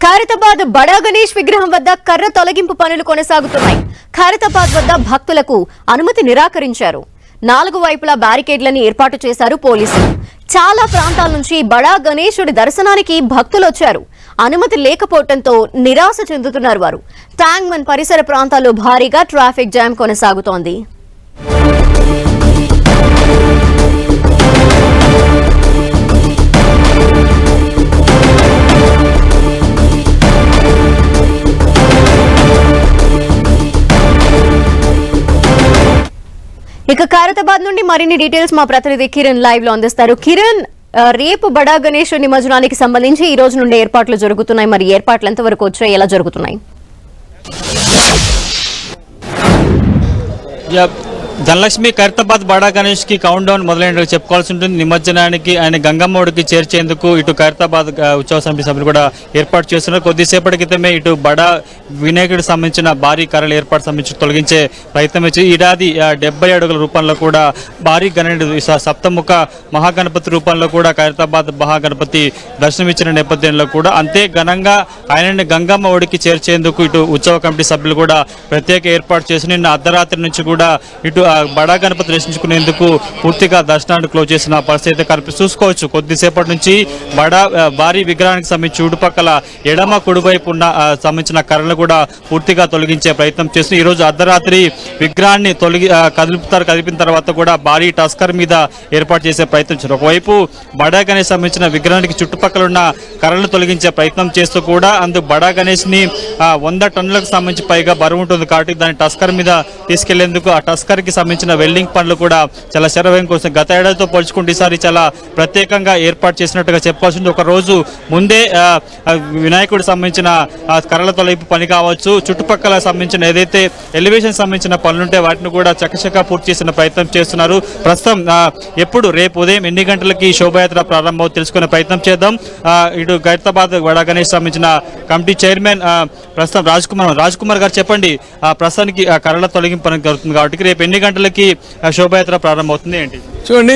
ఖైరతాబాద్ బడా గణేష్ విగ్రహం వద్ద కర్ర తొలగింపు పనులు కొనసాగుతున్నాయి. ఖైరతాబాద్ వద్ద భక్తులకు అనుమతి నిరాకరించారు. 4 వైపులా బ్యారికేడ్లను ఏర్పాటు చేశారు పోలీసులు. చాలా ప్రాంతాల నుంచి బడా గణేశుడి దర్శనానికి భక్తులు వచ్చారు. అనుమతి లేకపోవడంతో నిరాశ చెందుతున్నారు వారు. ట్యాంక్మన్ పరిసర ప్రాంతాల్లో భారీగా ట్రాఫిక్ జామ్ కొనసాగుతోంది. ఇక ఖైరతాబాద్ నుండి మరిన్ని డీటెయిల్స్ మా ప్రతినిధి కిరణ్ లైవ్ లో అందిస్తారు. కిరణ్, రేపు బడా గణేష్ నిమజ్జనానికి సంబంధించి ఈ రోజు నుండి ఏర్పాట్లు జరుగుతున్నాయి. మరి ఏర్పాట్లు ఎంతవరకు వచ్చాయి, ఎలా జరుగుతున్నాయి? ధనలక్ష్మి, ఖైరతాబాద్ బడా గణేష్ కి కౌంట్ డౌన్ మొదలైనట్టు చెప్పుకోవాల్సి ఉంటుంది. నిమజ్జనానికి ఆయన గంగమ్మడికి చేర్చేందుకు ఇటు ఖైరతాబాద్ ఉత్సవ సమితి సభ్యులు కూడా ఏర్పాటు చేస్తున్నారు. కొద్దిసేపటి క్రితమే ఇటు బడా వినాయకుడికి సంబంధించిన భారీ కర్రలు ఏర్పాటు సంబంధించి తొలగించే ప్రయత్నం ఇచ్చి ఏడాది 70 అడుగుల రూపంలో కూడా భారీ గణేశుడు సప్తముఖ మహాగణపతి రూపంలో కూడా ఖైరతాబాద్ మహాగణపతి దర్శనమిచ్చిన నేపథ్యంలో కూడా అంతే ఘనంగా ఆయనని గంగమ్మ ఒడికి చేర్చేందుకు ఇటు ఉత్సవ కమిటీ సభ్యులు కూడా ప్రత్యేక ఏర్పాటు చేసి నిన్న అర్ధరాత్రి నుంచి కూడా ఇటు బడా గణపతి దర్శించుకునేందుకు పూర్తిగా దర్శనాన్ని క్లోజ్ చేసిన పరిస్థితి చూసుకోవచ్చు. కొద్దిసేపటి నుంచి భారీ విగ్రహానికి సంబంధించి చుట్టుపక్కల ఎడమ కుడివైపు ఉన్న సంబంధించిన కర్రలు కూడా పూర్తిగా తొలగించే ప్రయత్నం చేస్తుంది. ఈ రోజు అర్ధరాత్రి విగ్రహాన్ని కదిపిన తర్వాత కూడా భారీ టస్కర్ మీద ఏర్పాటు చేసే ప్రయత్నం చేస్తారు. ఒకవైపు బడా గణేష్ సంబంధించిన విగ్రహానికి చుట్టుపక్కల ఉన్న కర్రలు తొలగించే ప్రయత్నం చేస్తూ కూడా బడా గణేష్ ని 100 టన్నులకు సంబంధించి పైగా బరువు ఉంటుంది కాబట్టి దాన్ని టస్కర్ మీద తీసుకెళ్లేందుకు ఆ టస్కర్ కి సంబంధించిన వెల్డింగ్ పనులు కూడా చాలా శరవేగం కోసం గత ఏడాదితో పోల్చుకుంటే ఈసారి చాలా ప్రత్యేకంగా ఏర్పాటు చేసినట్టుగా చెప్పాల్సింది. ఒక రోజు ముందే వినాయకుడికి సంబంధించిన కర్రల తొలగింపు పని కావచ్చు, చుట్టుపక్కల సంబంధించిన ఏదైతే ఎలివేషన్ సంబంధించిన పనులుంటే వాటిని కూడా చకచకా పూర్తి చేసిన ప్రయత్నం చేస్తున్నారు. ప్రస్తుతం ఎప్పుడు రేపు ఉదయం ఎన్ని గంటలకి శోభయాత్ర ప్రారంభం తెలుసుకునే ప్రయత్నం చేద్దాం. ఇటు ఖైరతాబాద్ బడా గణేష్ సంబంధించిన కమిటీ చైర్మన్ ప్రస్తుతం రాజ్ కుమార్ గారు, చెప్పండి, ప్రస్తుతానికి కర్రల తొలగింపు పని జరుగుతుంది కాబట్టి రేపు ఎన్ని గంటలకి శోభయాత్ర ప్రారంభమవుతుంది ఏంటి? చూడండి,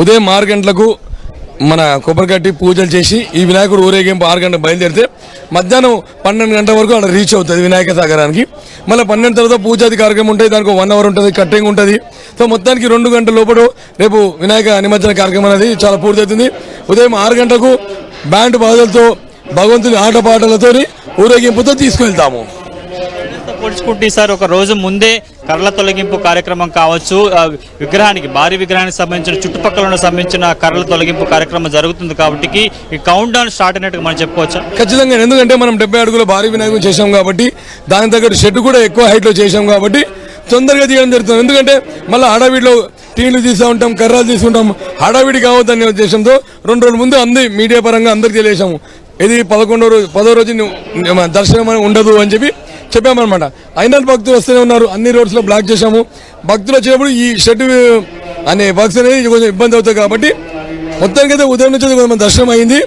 ఉదయం 6 గంటలకు మన కొబ్బరికట్టి పూజలు చేసి ఈ వినాయకుడు ఊరేగింపు 6 గంటలకు బయలుదేరితే మధ్యాహ్నం 12 గంటల వరకు అక్కడ రీచ్ అవుతుంది వినాయక సాగరానికి. మళ్ళీ 12 తర్వాత పూజాది కార్యక్రమం ఉంటుంది, దానికి 1 అవర్ ఉంటుంది, కట్టింగ్ ఉంటుంది. సో మొత్తానికి 2 గంటల లోపల రేపు వినాయక నిమజ్జన కార్యక్రమం అనేది చాలా పూర్తవుతుంది. ఉదయం 6 గంటలకు బ్యాండ్ బాధలతో భగవంతుని ఆటపాటలతో ఊరేగింపుతో తీసుకువెళ్తాము. పోల్చుకుంటే ఈసారి ఒక రోజు ముందే కర్రల తొలగింపు కార్యక్రమం కావచ్చు, భారీ విగ్రహానికి సంబంధించిన చుట్టుపక్కల ఉన్న సంబంధించిన కర్రల తొలగింపు కార్యక్రమం జరుగుతుంది కాబట్టి ఈ కౌంట్ డౌన్ స్టార్ట్ అయినట్టుగా మనం చెప్పుకోవచ్చు. ఖచ్చితంగా, ఎందుకంటే మనం 70 అడుగుల భారీ వినాయకుడు చేసాం కాబట్టి దాని తగ్గట్టు షెడ్ కూడా ఎక్కువ హైట్ లో చేసాం కాబట్టి తొందరగా తీయడం జరుగుతుంది. ఎందుకంటే మళ్ళీ హడావిడిలో టీలు తీస్తూ ఉంటాం, కర్రలు తీసుకుంటాం, హడావిడి కావద్దనే ఉద్దేశంతో 2 రోజుల ముందు మీడియా పరంగా అందరికి తెలియజేసాము. ఇది 10వ రోజు దర్శనం ఉండదు అని చెప్పామన్నమాట. అయినా భక్తులు వస్తూనే ఉన్నారు. అన్ని రోడ్స్ లో బ్లాక్ చేశాము. భక్తులు వచ్చినప్పుడు ఈ షెడ్ అనే వర్క్స్ అనేది కొంచెం ఇబ్బంది అవుతాయి కాబట్టి మొత్తానికి అయితే ఉదయం నుంచి కొంచెం దర్శనం అయింది.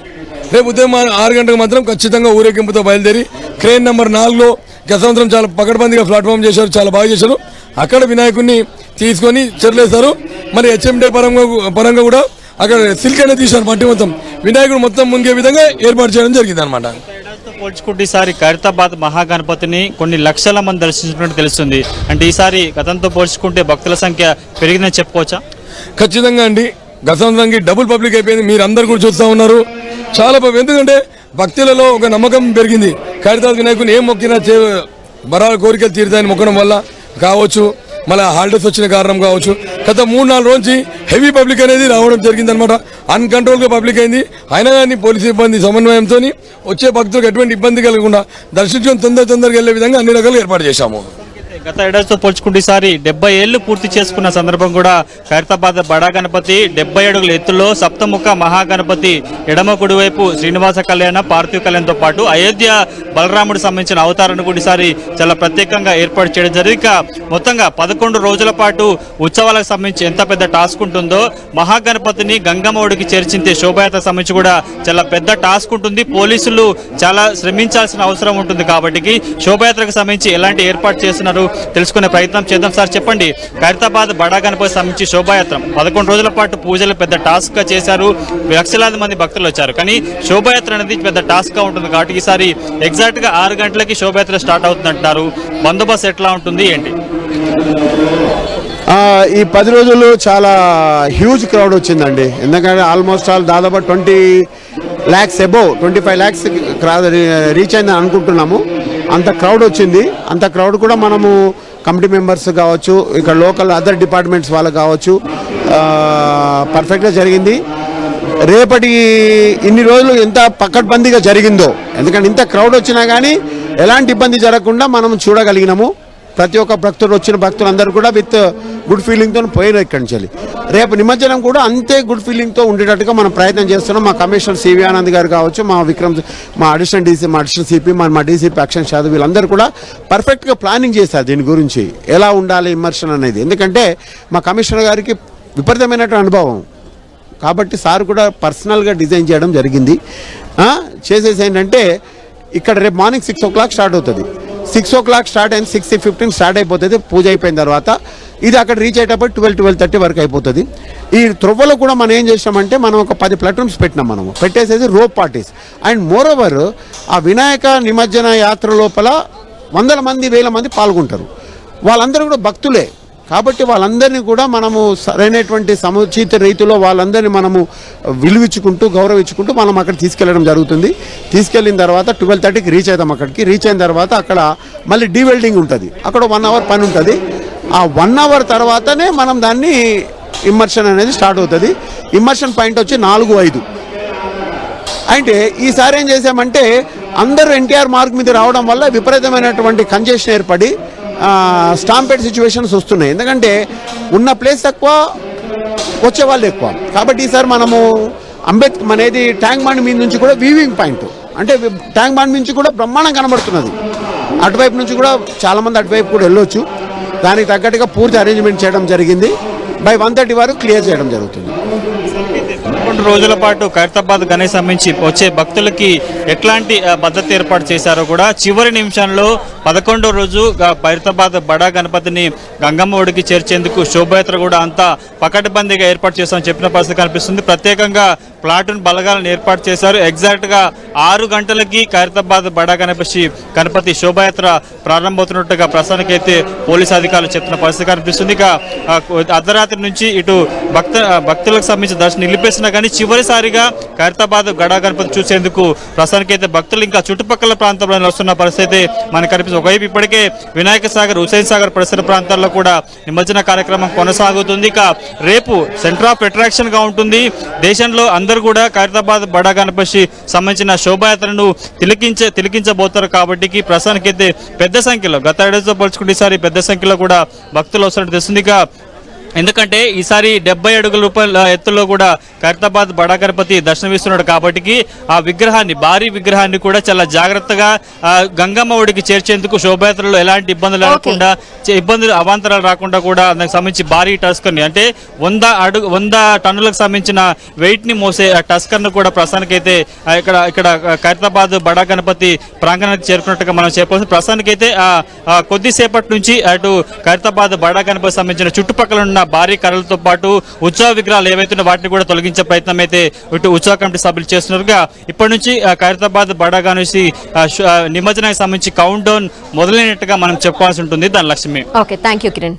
రేపు ఉదయం 6 గంటలకు మాత్రం ఖచ్చితంగా ఊరేగింపుతో బయలుదేరి క్రేన్ నెంబర్ 4లో గత సంవత్సరం చాలా పకడ్బందీగా ప్లాట్ఫామ్ చేశారు, చాలా బాగా చేశారు. అక్కడ వినాయకుడిని తీసుకొని చెర్లేస్తారు. మరి హెచ్ఎండే పరంగా కూడా అక్కడ సిల్క్ అనేది తీశారు. మట్టి మొత్తం వినాయకుడు మొత్తం మునిగే విధంగా ఏర్పాటు చేయడం జరిగింది అనమాట. పోల్చుకుంటే ఈసారి ఖైరతాబాద్ మహాగణపతిని కొన్ని లక్షల మంది దర్శించినట్టు తెలుస్తుంది. అంటే ఈసారి గతంతో పోల్చుకుంటే భక్తుల సంఖ్య పెరిగిందని చెప్పుకోవచ్చా? ఖచ్చితంగా అండి, గత సంవత్సరానికి డబుల్ పబ్లిక్ అయిపోయింది. మీరు అందరు కూడా చూస్తూ ఉన్నారు. చాలా ఎందుకంటే భక్తులలో ఒక నమ్మకం పెరిగింది. ఖైరతాబాద్ వినాయకుని ఏం మొక్కినా బరాల కోరికలు తీరుతాయని మొక్కడం వల్ల కావచ్చు, మళ్ళీ హాలిడేస్ వచ్చిన కారణం కావచ్చు, గత 3-4 రోజు నుంచి హెవీ పబ్లిక్ అనేది రావడం జరిగింది అనమాట. అన్కంట్రోల్గా పబ్లిక్ అయింది. అయినా కానీ పోలీసు సిబ్బంది సమన్వయంతో వచ్చే భక్తులకు ఎటువంటి ఇబ్బంది కలగకుండా దర్శించడం తొందరగా వెళ్లే విధంగా అన్ని రకాలు ఏర్పాటు చేశాము. గత ఏడాదితో పోల్చుకుంటే ఈసారి 70 ఏళ్లు పూర్తి చేసుకున్న సందర్భం కూడా ఖైరతాబాద్ బడా గణపతి 70 అడుగుల ఎత్తులో సప్తముఖ మహాగణపతి ఎడమ కుడివైపు శ్రీనివాస కళ్యాణ పార్థివ కళ్యాణంతో పాటు అయోధ్య బలరాముడు సంబంధించిన అవతారాన్ని కూడా ఈసారి చాలా ప్రత్యేకంగా ఏర్పాటు చేయడం జరిగింది. మొత్తంగా 11 రోజుల పాటు ఉత్సవాలకు సంబంధించి ఎంత పెద్ద టాస్క్ ఉంటుందో మహాగణపతిని గంగమ్మ ఒడికి చేర్చించే శోభయాత్రకు సంబంధించి కూడా చాలా పెద్ద టాస్క్ ఉంటుంది. పోలీసులు చాలా శ్రమించాల్సిన అవసరం ఉంటుంది కాబట్టి శోభయాత్రకు సంబంధించి ఎలాంటి ఏర్పాటు చేస్తున్నారు, తెలుసుకునే ప్రయత్నం చేద్దాం. సార్ చెప్పండి, ఖైరతాబాద్ బడా గణపతి సంబంధించి శోభాయాత్ర 11 రోజుల పాటు పూజలు పెద్ద టాస్క్ గా చేశారు, లక్షలాది మంది భక్తులు వచ్చారు. కానీ శోభాయాత్ర అనేది పెద్ద టాస్క్ గా ఉంటుంది కాబట్టి ఈసారి ఎగ్జాక్ట్ గా 6 గంటలకి శోభాయాత్ర స్టార్ట్ అవుతుంది అంటున్నారు. బందోబస్తు ఎట్లా ఉంటుంది ఏంటి? ఈ 10 రోజులు చాలా హ్యూజ్ క్రౌడ్ వచ్చిందండి. ఎందుకంటే ఆల్మోస్ట్ ఆల్ దాదాపు 20 lakhs అబోవ్ 25 lakhs రీచ్ అయిందని అనుకుంటున్నాము. అంత క్రౌడ్ వచ్చింది. అంత క్రౌడ్ కూడా మనము కమిటీ మెంబర్స్ కావచ్చు, ఇక్కడ లోకల్ అదర్ డిపార్ట్మెంట్స్ వాళ్ళు కావచ్చు, పర్ఫెక్ట్గా జరిగింది. రేపటి ఇన్ని రోజులు ఎంత పకడ్బందీగా జరిగిందో, ఎందుకంటే ఇంత క్రౌడ్ వచ్చినా కానీ ఎలాంటి ఇబ్బంది జరగకుండా మనం చూడగలిగినాము. ప్రతి ఒక్క భక్తుడు వచ్చిన భక్తులందరూ కూడా విత్ గుడ్ ఫీలింగ్తో పోయిన ఇక్కడి నుంచి. రేపు నిమజ్జనం కూడా అంతే గుడ్ ఫీలింగ్తో ఉండేటట్టుగా మనం ప్రయత్నం చేస్తున్నాం. మా కమిషనర్ సివి ఆనంద్ గారు కావచ్చు, మా అడిషనల్ డీసీ, మా అడిషనల్ సిపి, మా డీసీపీ అక్షన్ యాదవ్, వీళ్ళందరూ కూడా పర్ఫెక్ట్గా ప్లానింగ్ చేశారు దీని గురించి ఎలా ఉండాలి ఇమ్మర్షన్ అనేది. ఎందుకంటే మా కమిషనర్ గారికి విపరీతమైనటువంటి అనుభవం కాబట్టి సార్ కూడా పర్సనల్గా డిజైన్ చేయడం జరిగింది. చేసేసి ఏంటంటే ఇక్కడ రేపు మార్నింగ్ 6 o'clock స్టార్ట్ అవుతుంది. 6 o'clock స్టార్ట్ అయింది, 6:15 స్టార్ట్ అయిపోతుంది. పూజ అయిపోయిన తర్వాత ఇది అక్కడ రీచ్ అయ్యేటప్పుడు 12-12:30 వరకు అయిపోతుంది. ఈ త్రొవ్వలో కూడా మనం ఏం చేసినామంటే మనం ఒక 10 ప్లాట్ఫామ్స్ పెట్టినాం. మనము పెట్టేసేసి rope parties and more over ఆ వినాయక నిమజ్జన యాత్ర లోపల 100 మంది 1000 మంది పాల్గొంటారు. వాళ్ళందరూ కూడా భక్తులే కాబట్టి వాళ్ళందరినీ కూడా మనము సరైనటువంటి సముచిత రీతిలో వాళ్ళందరినీ మనము విలువించుకుంటూ గౌరవించుకుంటూ మనం అక్కడ తీసుకెళ్ళడం జరుగుతుంది. తీసుకెళ్ళిన తర్వాత 12:30కి రీచ్ అవుతాం. అక్కడికి రీచ్ అయిన తర్వాత అక్కడ మళ్ళీ డీవెల్డింగ్ ఉంటుంది. అక్కడ 1 hour పని ఉంటుంది. ఆ 1 hour తర్వాతనే మనం దాన్ని ఇమ్మర్షన్ అనేది స్టార్ట్ అవుతుంది. ఇమ్మర్షన్ పాయింట్ వచ్చి 4-5. అంటే ఈసారి ఏం చేసామంటే అందరూ ఎన్టీఆర్ మార్గ్ మీద రావడం వల్ల విపరీతమైనటువంటి కంజెషన్ ఏర్పడి స్టాంపేడ్ సిచ్యువేషన్స్ వస్తున్నాయి. ఎందుకంటే ఉన్న ప్లేస్ తక్కువ, వచ్చే వాళ్ళు ఎక్కువ. కాబట్టి ఈసారి మనము అంబేద్కర్ అనేది ట్యాంక్ బండ్ మీద నుంచి కూడా వీవింగ్ పాయింట్, అంటే ట్యాంక్ బండ్ నుంచి కూడా బ్రహ్మాండం కనబడుతున్నది. అటువైపు నుంచి కూడా చాలామంది అటువైపు కూడా వెళ్ళొచ్చు. దానికి తగ్గట్టుగా పూర్తి అరేంజ్మెంట్ చేయడం జరిగింది. బై 1:30 వరకు క్లియర్ చేయడం జరుగుతుంది. 11 రోజుల పాటు ఖైరతాబాద్ గణేష్ సంబంధించి వచ్చే భక్తులకి ఎట్లాంటి భద్రత ఏర్పాటు చేశారో కూడా చివరి నిమిషంలో 11వ రోజు ఖైరతాబాద్ బడా గణపతిని గంగమ్మ ఒడికి చేర్చేందుకు శోభయాత్ర కూడా అంతా పకడ్బందీగా ఏర్పాటు చేస్తామని చెప్పిన పరిస్థితి కనిపిస్తుంది. ప్రత్యేకంగా ప్లాటూన్ బలగాలను ఏర్పాటు చేశారు. ఎగ్జాక్ట్గా 6 గంటలకి ఖైరతాబాద్ బడా గణపతి శోభయాత్ర ప్రారంభమవుతున్నట్టుగా ప్రస్తుతానికైతే పోలీసు అధికారులు చెప్తున్న పరిస్థితి కనిపిస్తుంది. ఇక అర్ధరాత్రి నుంచి ఇటు భక్తులకు సంబంధించిన దర్శనం నిలిపేసినా కానీ చివరిసారిగా ఖైరతాబాద్ గడా గణపతి చూసేందుకు ప్రస్తుతానికైతే భక్తులు ఇంకా చుట్టుపక్కల ప్రాంతంలో వస్తున్న పరిస్థితి మనకు కనిపిస్తుంది. ఒకవైపు ఇప్పటికే వినాయక సాగర్, హుసేన్ సాగర్ పరిసర ప్రాంతాల్లో కూడా నిమజ్జన కార్యక్రమం కొనసాగుతుంది. ఇక రేపు సెంటర్ ఆఫ్ అట్రాక్షన్ గా ఉంటుంది. దేశంలో అందరూ కూడా ఖైరతాబాద్ బడా గణపతి సంబంధించిన శోభాయాత్రను తిలకించబోతారు కాబట్టి ప్రస్తుతానికైతే పెద్ద సంఖ్యలో గత ఏడాదితో పోల్చుకుంటే ఈసారి పెద్ద సంఖ్యలో కూడా భక్తులు వస్తున్నట్టు తెలుస్తుంది. ఇక ఎందుకంటే ఈసారి 70 అడుగుల రూపాయల ఎత్తులో కూడా ఖైరతాబాద్ బడా గణపతి దర్శనమిస్తున్నాడు కాబట్టి ఆ విగ్రహాన్ని, భారీ విగ్రహాన్ని కూడా చాలా జాగ్రత్తగా గంగమ్మ ఒడికి చేర్చేందుకు శోభయాత్రలో ఎలాంటి ఇబ్బందులు లేకుండా, అవాంతరాలు రాకుండా కూడా దానికి సంబంధించి భారీ టస్కర్ని, అంటే 100 టన్నులకు సంబంధించిన వెయిట్ ని మోసే టస్కర్ను కూడా ప్రస్తుతానికైతే ఇక్కడ ఖైరతాబాద్ బడా గణపతి ప్రాంగణానికి చేరుకున్నట్టుగా మనం చెప్పవచ్చు. ప్రస్తుతానికైతే కొద్దిసేపటి నుంచి అటు ఖైరతాబాద్ బడా గణపతి సంబంధించిన చుట్టుపక్కల ఉన్న భారీ కర్రలతో పాటు ఉత్సవ విగ్రహాలు ఏవైతే వాటిని కూడా తొలగించే ప్రయత్నం అయితే ఇటు ఉత్సవ కమిటీ సభ్యులు చేస్తున్నారుగా. ఇప్పటి నుంచి ఖైరతాబాద్ బడా గణేష్ నిమజ్జనానికి సంబంధించి కౌంట్ డౌన్ మొదలైనట్టుగా మనం చెప్పుకోవాల్సి ఉంటుంది. దాని లక్ష్యమే. Okay, thank you Kiran.